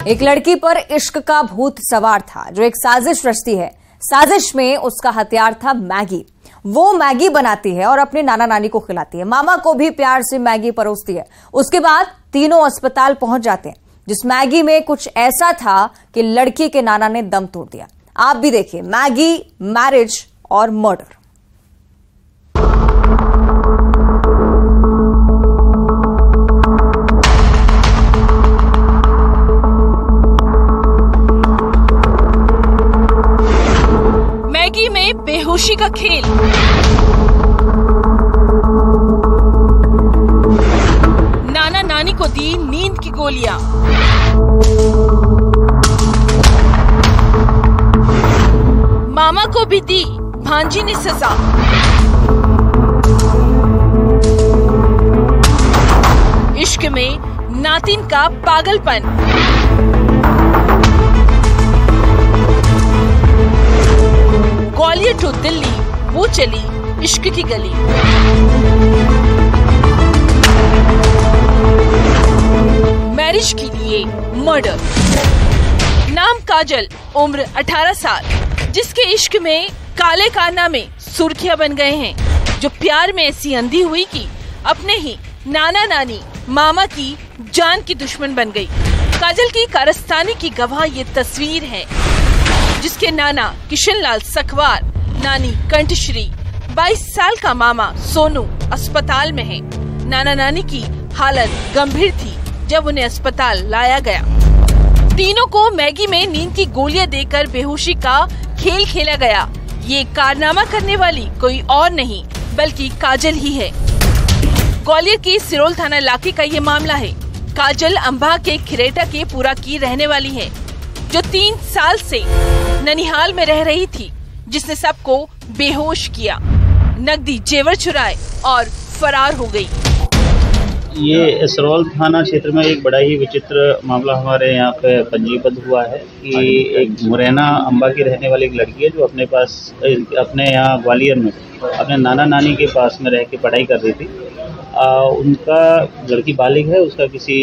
एक लड़की पर इश्क का भूत सवार था जो एक साजिश रचती है। साजिश में उसका हथियार था मैगी। वो मैगी बनाती है और अपने नाना नानी को खिलाती है। मामा को भी प्यार से मैगी परोसती है। उसके बाद तीनों अस्पताल पहुंच जाते हैं। जिस मैगी में कुछ ऐसा था कि लड़की के नाना ने दम तोड़ दिया। आप भी देखिए, मैगी, मैरिज और मर्डर। मैगी में बेहोशी का खेल। नाना नानी को दी नींद की गोलियां। मामा को भी दी भांजी ने सजा। इश्क में नातिन का पागलपन। ग्वालियर टू दिल्ली वो चली इश्क की गली। मैरिज के लिए मर्डर। नाम काजल, उम्र 18 साल, जिसके इश्क में काले कारनामे सुर्खियां बन गए हैं, जो प्यार में ऐसी अंधी हुई कि अपने ही नाना नानी मामा की जान की दुश्मन बन गई। काजल की कारस्तानी की गवाह ये तस्वीर है, जिसके नाना किशनलाल सखवार, नानी कंठश्री, 22 साल का मामा सोनू अस्पताल में है। नाना नानी की हालत गंभीर थी जब उन्हें अस्पताल लाया गया। तीनों को मैगी में नींद की गोलियां देकर बेहोशी का खेल खेला गया। ये कारनामा करने वाली कोई और नहीं बल्कि काजल ही है। ग्वालियर के सिरोल थाना इलाके का ये मामला है। काजल अंबा के खिरेटा के पूरा की रहने वाली है, जो 3 साल से ननिहाल में रह रही थी, जिसने सबको बेहोश किया, नकदी जेवर चुराए और फरार हो गई। ये सिरोल थाना क्षेत्र में एक बड़ा ही विचित्र मामला हमारे यहाँ पे पंजीबद्ध हुआ है कि एक मुरैना अंबा की रहने वाली एक लड़की है, जो अपने यहाँ ग्वालियर में अपने नाना नानी के पास में रह के पढ़ाई कर रही थी। उनका लड़की बालिग है, उसका किसी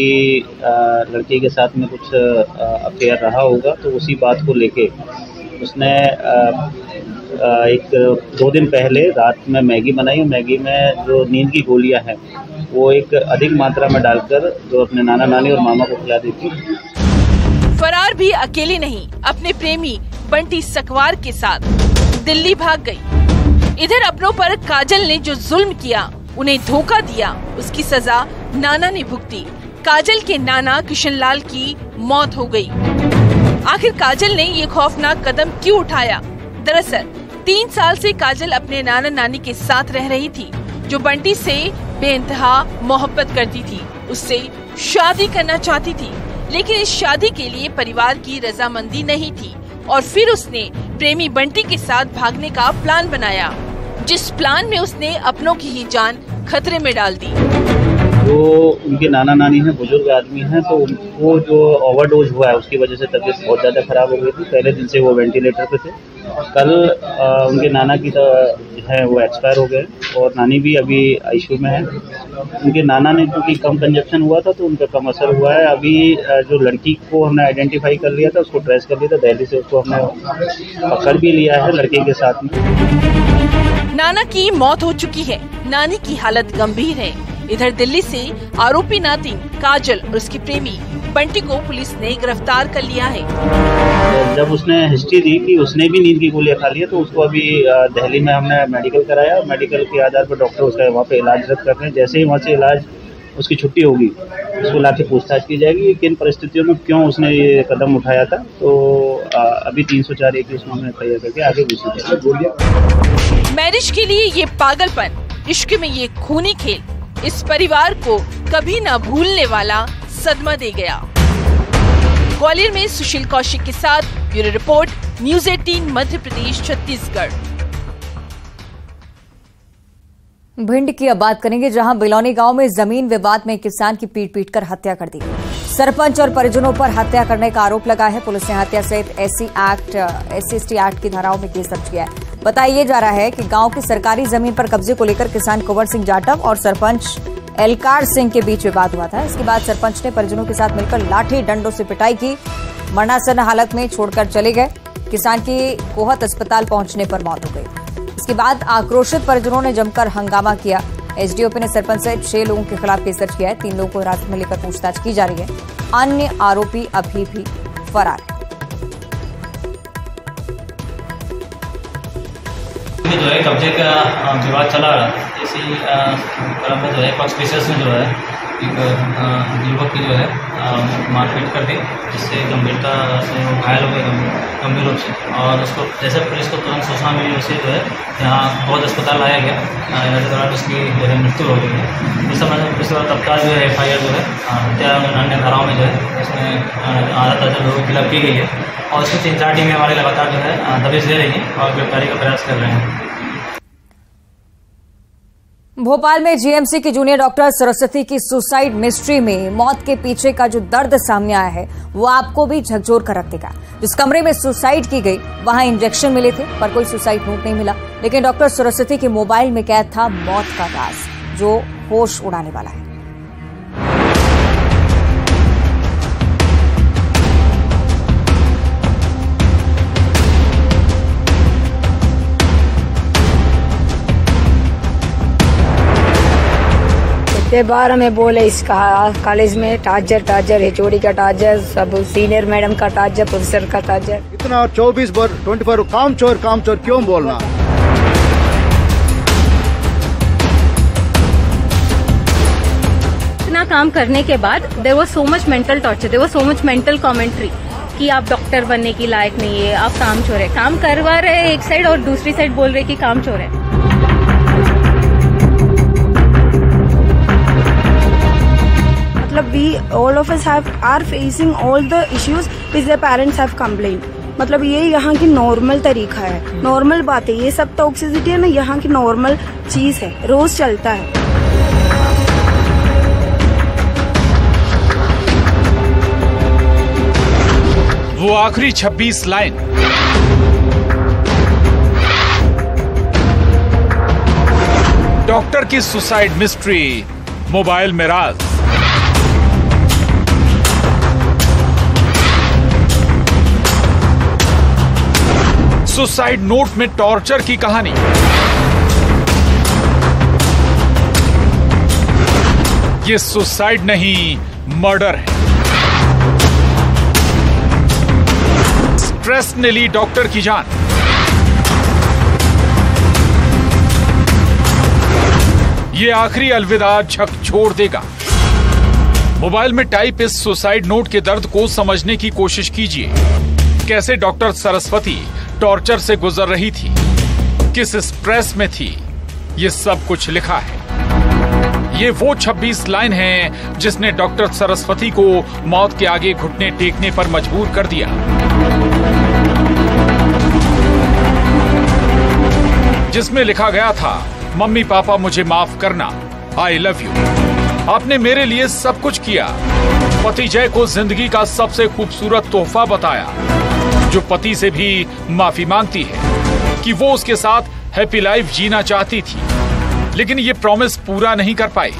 लड़की के साथ में कुछ अफेयर रहा होगा, तो उसी बात को लेके उसने 2 दिन पहले रात में मैगी बनाई। मैगी में जो नींद की गोलियां हैं वो एक अधिक मात्रा में डालकर जो अपने नाना नानी और मामा को खिला दी थी। फरार भी अकेली नहीं, अपने प्रेमी बंटी सकवार के साथ दिल्ली भाग गई। इधर अपनों पर काजल ने जो जुल्म किया, उन्हें धोखा दिया, उसकी सजा नाना ने भुगती। काजल के नाना किशनलाल की मौत हो गई। आखिर काजल ने ये खौफनाक कदम क्यों उठाया? दरअसल 3 साल से काजल अपने नाना नानी के साथ रह रही थी, जो बंटी से बेइंतहा मोहब्बत करती थी, उससे शादी करना चाहती थी, लेकिन इस शादी के लिए परिवार की रजामंदी नहीं थी। और फिर उसने प्रेमी बंटी के साथ भागने का प्लान बनाया, जिस प्लान में उसने अपनों की ही जान खतरे में डाल दी। जो उनके नाना नानी हैं, बुजुर्ग आदमी हैं, तो उनको जो ओवरडोज हुआ है उसकी वजह से तबीयत बहुत ज़्यादा खराब हो गई थी। पहले दिन से वो वेंटिलेटर पे थे। कल उनके नाना की है वो एक्सपायर हो गए और नानी भी अभी आईसीयू में है। उनके नाना ने क्योंकि कम कंजप्शन हुआ था तो उनका कम असर हुआ है। अभी जो लड़की को हमने आइडेंटिफाई कर लिया था, उसको ट्रेस कर लिया था, दिल्ली से उसको हमने पकड़ भी लिया है लड़के के साथ में। नाना की मौत हो चुकी है, नानी की हालत गंभीर है। इधर दिल्ली से आरोपी नातिन काजल और उसकी प्रेमी बंटी को पुलिस ने गिरफ्तार कर लिया है। जब उसने हिस्ट्री दी कि उसने भी नींद की गोलियां खा ली है, तो उसको अभी दिल्ली में हमने मेडिकल कराया। मेडिकल के आधार पर डॉक्टर उसका वहाँ पे इलाज रद्द कर रहे हैं। जैसे ही वहाँ से इलाज उसकी छुट्टी होगी, उसको लाके पूछताछ की जाएगी किन परिस्थितियों में क्यों उसने ये कदम उठाया था। तो अभी 304 केस में तैयार करके आगे पूछी। मैरिज के लिए ये पागलपन, इश्क में ये खूनी खेल इस परिवार को कभी न भूलने वाला सदमा दे गया। ग्वालियर में सुशील कौशिक के साथ bureau report, news 18 Madhya Pradesh Chhattisgarh. Bhind की अब बात करेंगे, जहां बिलौनी गांव में जमीन विवाद में किसान की पीट कर हत्या कर दी। सरपंच और परिजनों पर हत्या करने का आरोप लगा है। पुलिस ने हत्या सहित SC/ST एक्ट की धाराओं में केस दर्ज किया है। बताया जा रहा है कि गांव की सरकारी जमीन पर कब्जे को लेकर किसान कुंवर सिंह जाटव और सरपंच एलकार सिंह के बीच विवाद हुआ था। इसके बाद सरपंच ने परिजनों के साथ मिलकर लाठी डंडों से पिटाई की, मरणासन्न हालत में छोड़कर चले गए। किसान की कोहत अस्पताल पहुंचने पर मौत हो गई। इसके बाद आक्रोशित परिजनों ने जमकर हंगामा किया। एसडीओपी ने सरपंच सहित 6 लोगों के खिलाफ केस दर्ज किया है। 3 लोगों को हिरासत में लेकर पूछताछ की जा रही है। अन्य आरोपी अभी भी फरार है। जो है कब्जे का विवाद चला रहा है। इसी क्रम में जो है पक्ष केसेस में जो है एक युवक की जो है मारपीट कर दी, जिससे गंभीरता से वो घायल हो गए गंभीर रूप से, और उसको जैसे पुलिस को तुरंत सूचना मिली उसे जो है यहाँ बहुत अस्पताल लाया गया। इलाज के दौरान उसकी जो है मृत्यु हो गई है। इस समय पुलिस द्वारा तत्काल जो है FIR जो है हत्या अन्य धाराओं में जो है इसमें आधा दर्जन लोगों के खिलाफ की गई है, और उसकी 3-4 टीमें हमारे लगातार जो है दबिश दे रही हैं और गिरफ्तारी का प्रयास कर रहे हैं। भोपाल में जीएमसी की जूनियर डॉक्टर सरस्वती की सुसाइड मिस्ट्री में मौत के पीछे का जो दर्द सामने आया है वो आपको भी झकझोर कर रख देगा। जिस कमरे में सुसाइड की गई वहां इंजेक्शन मिले थे पर कोई सुसाइड नोट नहीं मिला, लेकिन डॉक्टर सरस्वती के मोबाइल में कैद था मौत का राज जो होश उड़ाने वाला है। कितने बार हमें बोले इस कॉलेज में टार्चर HOD का टार्चर, सब सीनियर मैडम का टार्चर, प्रोफेसर का टार्चर। इतना 24 बार 24 काम चोर क्यों बोलना। इतना काम करने के बाद there was so much mental torture, there was so much mental commentary कि आप डॉक्टर बनने की लायक नहीं है, आप काम चोर है। काम करवा रहे एक साइड और दूसरी साइड बोल रहे कि काम चोर है। We all of us are facing all the issues which their parents have complained। मतलब ये यहाँ की नॉर्मल तरीका है, नॉर्मल बात है। ये सब टॉक्सिसिटी है ना, यहाँ की नॉर्मल चीज है, रोज चलता है। वो आखिरी 26 लाइन डॉक्टर की सुसाइड मिस्ट्री, मोबाइल में राज। सुसाइड नोट में टॉर्चर की कहानी। ये सुसाइड नहीं, मर्डर है। स्ट्रेस ने ली डॉक्टर की जान। ये आखिरी अलविदा झकझोर देगा। मोबाइल में टाइप इस सुसाइड नोट के दर्द को समझने की कोशिश कीजिए। कैसे डॉक्टर सरस्वती टॉर्चर से गुजर रही थी, किस स्ट्रेस में थी, ये सब कुछ लिखा है। ये वो 26 लाइन है जिसने डॉक्टर सरस्वती को मौत के आगे घुटने टेकने पर मजबूर कर दिया। जिसमें लिखा गया था, मम्मी पापा मुझे माफ करना, आई लव यू। आपने मेरे लिए सब कुछ किया। पति जय को जिंदगी का सबसे खूबसूरत तोहफा बताया, जो पति से भी माफी मांगती है कि वो उसके साथ हैप्पी लाइफ जीना चाहती थी, लेकिन ये प्रॉमिस पूरा नहीं कर पाई।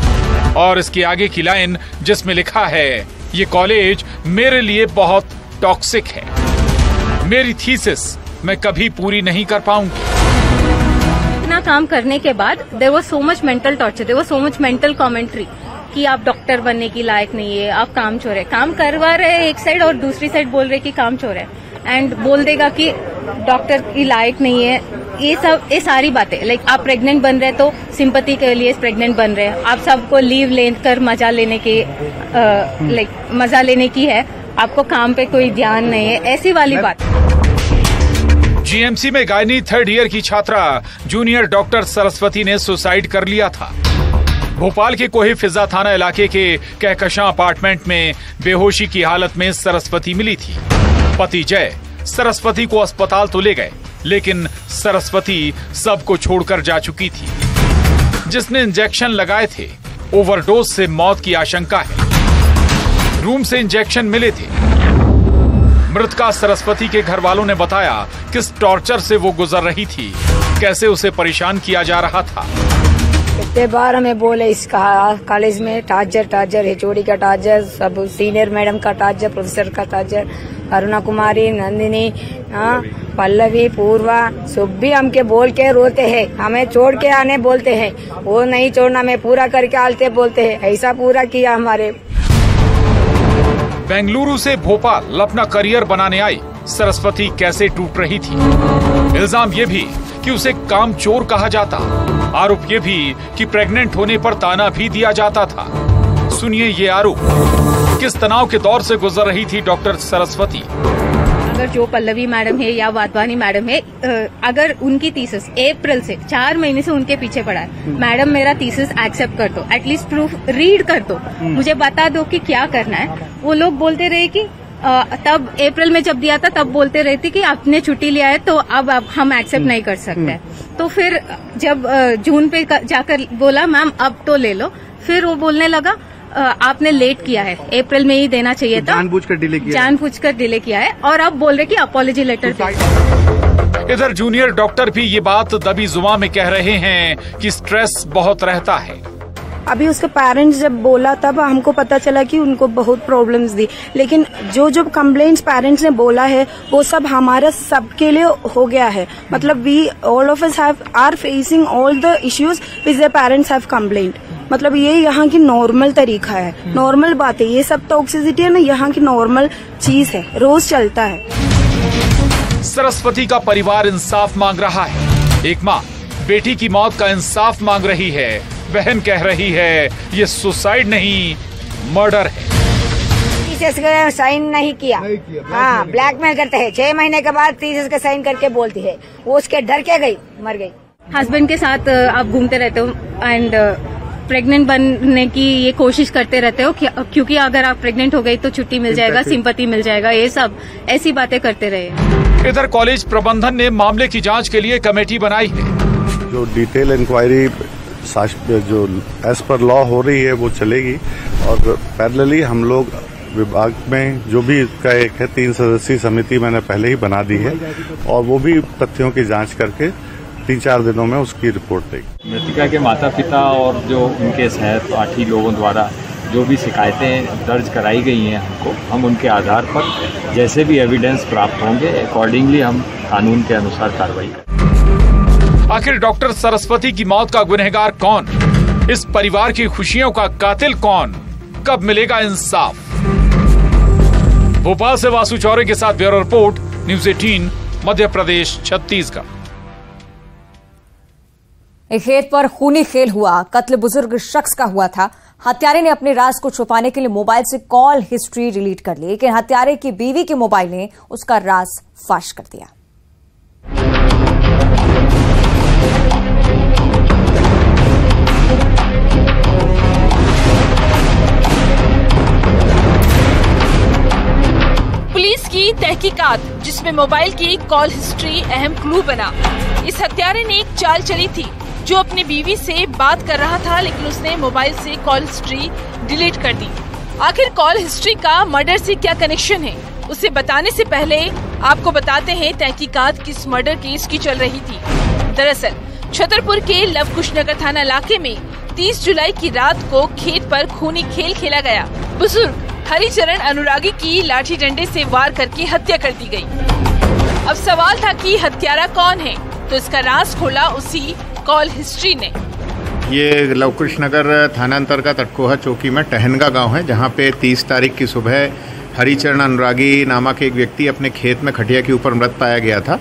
और इसके आगे की लाइन जिसमें लिखा है, ये कॉलेज मेरे लिए बहुत टॉक्सिक है, मेरी थीसिस मैं कभी पूरी नहीं कर पाऊंगी। इतना काम करने के बाद there was so much mental torture, there was so much mental commentary कि आप डॉक्टर बनने की लायक नहीं है, आप काम चोर है। काम करवा रहे एक साइड और दूसरी साइड बोल रहे कि काम चोर है, एंड बोल देगा कि डॉक्टर की लायक नहीं है। ये सारी बातें, लाइक आप प्रेग्नेंट बन रहे तो सिंपैथी के लिए प्रेग्नेंट बन रहे हैं, आप सबको लीव लेकर मजा लेने के मजा लेने की है, आपको काम पे कोई ध्यान नहीं है, ऐसी वाली बात। जीएमसी में गायनी 3rd ईयर की छात्रा जूनियर डॉक्टर सरस्वती ने सुसाइड कर लिया था। भोपाल के कोही फिजा थाना इलाके के कहकशां अपार्टमेंट में बेहोशी की हालत में सरस्वती मिली थी। पति जय सरस्वती को अस्पताल तो ले गए, लेकिन सरस्वती सबको छोड़कर जा चुकी थी। जिसने इंजेक्शन लगाए थे, ओवरडोज से मौत की आशंका है। रूम से इंजेक्शन मिले थे। मृतका सरस्वती के घर वालों ने बताया किस टॉर्चर से वो गुजर रही थी, कैसे उसे परेशान किया जा रहा था। कितने बार हमें बोले इस कॉलेज में टार्चर है, HOD का टार्चर, सब सीनियर मैडम का टार्चर, प्रोफेसर का टार्चर, अरुणा कुमारी, नंदिनी, पल्लवी, पूर्वा, सब भी हमके बोल के रोते हैं, हमें छोड़ के आने बोलते हैं, वो नहीं छोड़ना, मैं पूरा करके आलते बोलते हैं, ऐसा पूरा किया हमारे। बेंगलुरु से भोपाल अपना करियर बनाने आई सरस्वती कैसे टूट रही थी। इल्जाम ये भी कि उसे कामचोर कहा जाता, आरोप ये भी कि प्रेग्नेंट होने पर ताना भी दिया जाता था। सुनिए ये आरोप। किस तनाव के दौर से गुजर रही थी डॉक्टर सरस्वती। अगर जो पल्लवी मैडम है या वाधवानी मैडम है, अगर उनकी थीसिस अप्रैल से 4 महीने से उनके पीछे पड़ा है, मैडम मेरा थीसिस एक्सेप्ट कर दो, एटलीस्ट प्रूफ रीड कर दो, मुझे बता दो कि क्या करना है। वो लोग बोलते रहे कि तब अप्रैल में जब दिया था तब बोलते रहे थे कि आपने छुट्टी लिया है तो अब हम एक्सेप्ट नहीं कर सकते। तो फिर जब जून पे जाकर बोला मैम अब तो ले लो, फिर वो बोलने लगा आपने लेट किया है, अप्रैल में ही देना चाहिए था, जानबूझकर डिले किया है और अब बोल रहे कि अपॉलॉजी लेटर दे। इधर जूनियर डॉक्टर भी ये बात दबी जुबान में कह रहे हैं कि स्ट्रेस बहुत रहता है। अभी उसके पेरेंट्स जब बोला तब हमको पता चला कि उनको बहुत प्रॉब्लम्स दी, लेकिन जो कंप्लेंट्स पेरेंट्स ने बोला है वो सब हमारा सबके लिए हो गया है। मतलब we all of us are facing all the issues which the parents have complaint. मतलब ये यहाँ की नॉर्मल तरीका है, नॉर्मल बात है, ये सब टॉक्सिसिटी है ना, यहाँ की नॉर्मल चीज है, रोज चलता है। सरस्वती का परिवार इंसाफ मांग रहा है। एक माँ बेटी की मौत का इंसाफ मांग रही है, बहन कह रही है ये सुसाइड नहीं मर्डर है। साइन नहीं किया, हाँ ब्लैकमेल करते हैं, 6 महीने के बाद थीसिस का साइन करके बोलती है, वो उसके डर के गई, मर गई। हस्बैंड के साथ आप घूमते रहते हो एंड प्रेग्नेंट बनने की ये कोशिश करते रहते हो क्योंकि अगर आप प्रेग्नेंट हो गई तो छुट्टी मिल जाएगा, सिंपैथी मिल जाएगा, ये सब ऐसी बातें करते रहे। इधर कॉलेज प्रबंधन ने मामले की जांच के लिए कमेटी बनाई है। जो डिटेल इंक्वायरी जो एज पर लॉ हो रही है वो चलेगी और पैरेलली हम लोग विभाग में जो भी इसका एक है 3 सदस्यीय समिति मैंने पहले ही बना दी है और वो भी तथ्यों की जांच करके 3-4 दिनों में उसकी रिपोर्ट देगी। मृतिका के माता पिता और जो उनके सहपाठी लोगों द्वारा जो भी शिकायतें दर्ज कराई गई हैं हमको, हम उनके आधार पर जैसे भी एविडेंस प्राप्त होंगे अकॉर्डिंगली हम कानून के अनुसार कार्रवाई करेंगे। आखिर डॉक्टर सरस्वती की मौत का गुनहगार कौन? इस परिवार की खुशियों का कातिल कौन? कब मिलेगा इंसाफ? भोपाल से वासु चौरे के साथ bureau report, news 18 Madhya Pradesh Chhattisgarh. एक खेत पर खूनी खेल हुआ, कत्ल बुजुर्ग शख्स का हुआ था। हत्यारे ने अपने राज को छुपाने के लिए मोबाइल से कॉल हिस्ट्री डिलीट कर ली, लेकिन हत्यारे की बीवी के मोबाइल ने उसका राज फाश कर दिया। पुलिस की तहकीकात, जिसमें मोबाइल की कॉल हिस्ट्री अहम क्लू बना। इस हत्यारे ने एक चाल चली थी, जो अपनी बीवी से बात कर रहा था, लेकिन उसने मोबाइल से कॉल हिस्ट्री डिलीट कर दी। आखिर कॉल हिस्ट्री का मर्डर से क्या कनेक्शन है, उसे बताने से पहले आपको बताते हैं तहकीकात किस मर्डर केस की चल रही थी। दरअसल छतरपुर के लवकुशनगर थाना इलाके में 30 जुलाई की रात को खेत पर खूनी खेल खेला गया। बुजुर्ग हरिचरण अनुरागी की लाठी डंडे से वार करके हत्या कर दी गई। अब सवाल था कि हत्यारा कौन है, तो इसका राज खोला उसी कॉल हिस्ट्री ने। ये लवकुशनगर थाना अंतर्गत अटकोहा चौकी में टहनगा गांव है, जहां पे 30 तारीख की सुबह हरिचरण अनुरागी नामक एक व्यक्ति अपने खेत में खटिया के ऊपर मृत पाया गया था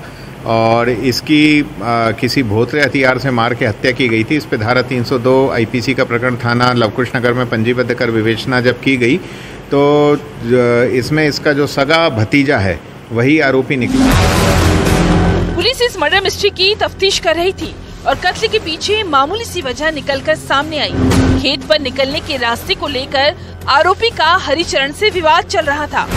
और इसकी किसी भोतरे हथियार से मार के हत्या की गई थी। इस पे धारा 302 IPC का प्रकरण थाना लवकुशनगर में पंजीबद्ध कर विवेचना जब की गई तो इसमें इसका जो सगा भतीजा है वही आरोपी निकला। पुलिस इस मर्डर मिस्ट्री की तफ्तीश कर रही थी और कत्ल के पीछे मामूली सी वजह निकलकर सामने आई। खेत पर निकलने के रास्ते को लेकर आरोपी का हरिचरण से विवाद चल रहा था,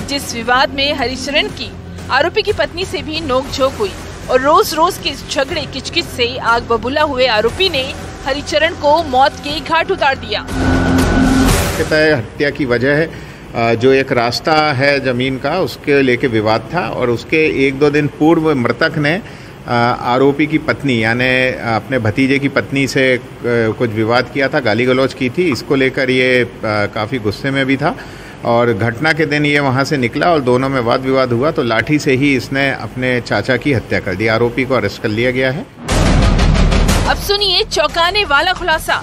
जिस विवाद में हरिचरण की आरोपी की पत्नी से भी नोकझोंक हुई और रोज रोज के झगड़े किचकिच से आग बबूला हुए आरोपी ने हरिचरण को मौत के घाट उतार दिया। हत्या की वजह है जो एक रास्ता है जमीन का, उसके लेके विवाद था और उसके 1-2 दिन पूर्व मृतक ने आरोपी की पत्नी यानी अपने भतीजे की पत्नी से कुछ विवाद किया था, गाली गलौज की थी। इसको लेकर ये काफ़ी गुस्से में भी था और घटना के दिन ये वहाँ से निकला और दोनों में वाद विवाद हुआ तो लाठी से ही इसने अपने चाचा की हत्या कर दी। आरोपी को अरेस्ट कर लिया गया है। अब सुनिए चौंकाने वाला खुलासा।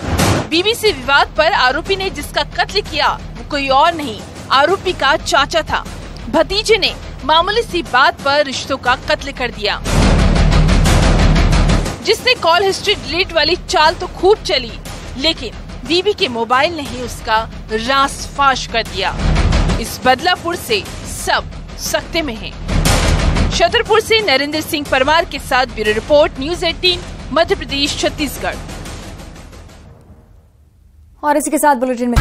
बीवी से विवाद पर आरोपी ने जिसका कत्ल किया वो कोई और नहीं, आरोपी का चाचा था। भतीजे ने मामूली सी बात पर रिश्तों का कत्ल कर दिया। जिससे कॉल हिस्ट्री डिलीट वाली चाल तो खूब चली, लेकिन बीवी के मोबाइल ने ही उसका राज फाश कर दिया। इस बदलापुर से सब सकते में हैं। छतरपुर से नरेंद्र सिंह परमार के साथ bureau report, news 18 Madhya Pradesh Chhattisgarh. और इसी के साथ बुलेटिन में